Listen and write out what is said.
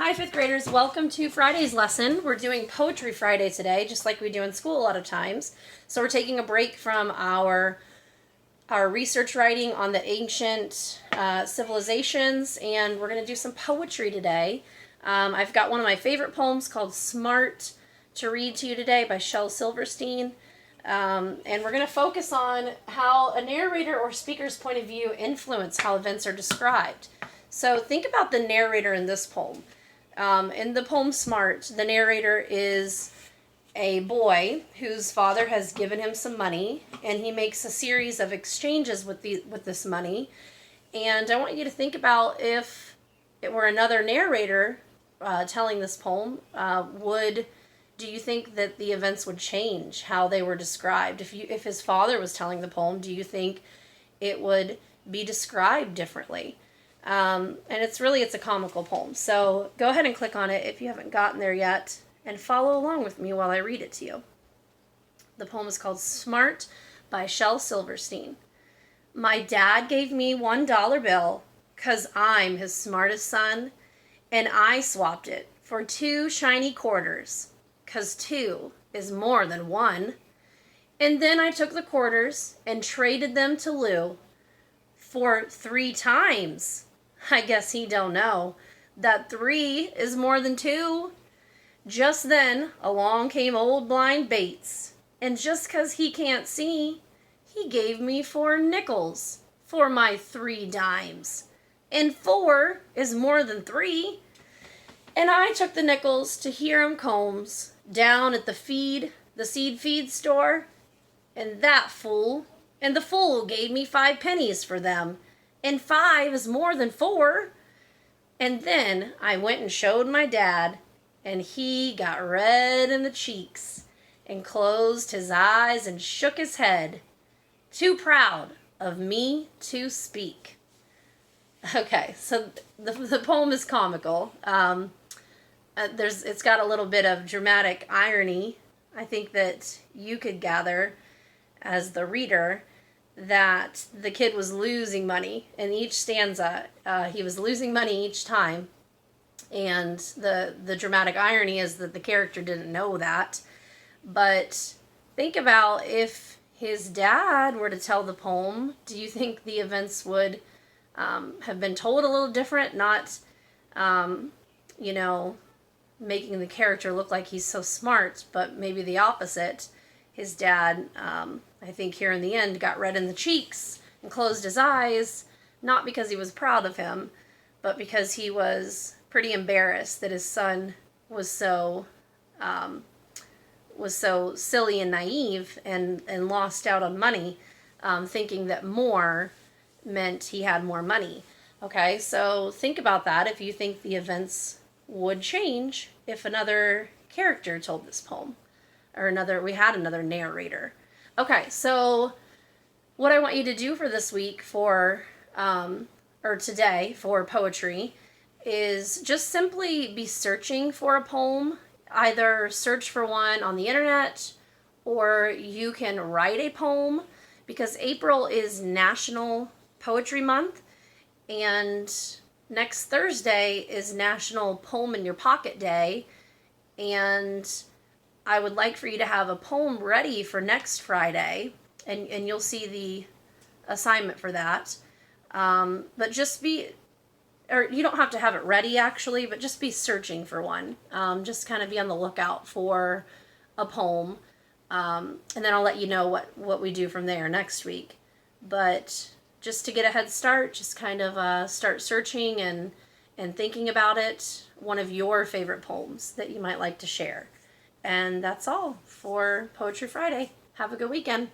Hi, fifth graders. Welcome to Friday's lesson. We're doing Poetry Friday today, just like we do in school a lot of times. So we're taking a break from our research writing on the ancient civilizations, and we're going to do some poetry today. I've got one of my favorite poems called Smart to read to you today by Shel Silverstein. And we're going to focus on how a narrator or speaker's point of view influence how events are described. So think about the narrator in this poem. In the poem Smart, the narrator is a boy whose father has given him some money, and he makes a series of exchanges with this money. And I want you to think about if it were another narrator telling this poem, do you think that the events would change how they were described? If his father was telling the poem, do you think it would be described differently? And it's a comical poem. So go ahead and click on it if you haven't gotten there yet, and follow along with me while I read it to you. The poem is called Smart by Shel Silverstein. My dad gave me $1 bill 'cause I'm his smartest son, and I swapped it for 2 shiny quarters 'cause 2 is more than 1. And then I took the quarters and traded them to Lou for 3 times. I guess he don't know that 3 is more than 2. Just then along came old blind Bates, and just 'cause he can't see, he gave me 4 nickels for my 3 dimes. And 4 is more than 3. And I took the nickels to Hiram Combs down at the seed feed store, and the fool gave me 5 pennies for them, and 5 is more than 4. And then I went and showed my dad, and he got red in the cheeks and closed his eyes and shook his head, too proud of me to speak. Okay, so the poem is comical. It's got a little bit of dramatic irony. I think that you could gather as the reader that the kid was losing money in each stanza. He was losing money each time, and the dramatic irony is that the character didn't know that. But think about if his dad were to tell the poem, do you think the events would have been told a little different? Not, making the character look like he's so smart, but maybe the opposite. His dad, I think here in the end, got red in the cheeks and closed his eyes, not because he was proud of him, but because he was pretty embarrassed that his son was so silly and naive and lost out on money, thinking that more meant he had more money. Okay, so think about that if you think the events would change if another character told this poem, or we had another narrator. Okay, so what I want you to do for this week or today for poetry is just simply be searching for a poem. Either search for one on the internet, or you can write a poem, because April is National Poetry Month, and next Thursday is National Poem in Your Pocket Day, and I would like for you to have a poem ready for next Friday, and you'll see the assignment for that. But you don't have to have it ready actually, but just be searching for one. Just kind of be on the lookout for a poem, and then I'll let you know what we do from there next week. But just to get a head start, just kind of start searching and thinking about it, one of your favorite poems that you might like to share. And that's all for Poetry Friday. Have a good weekend.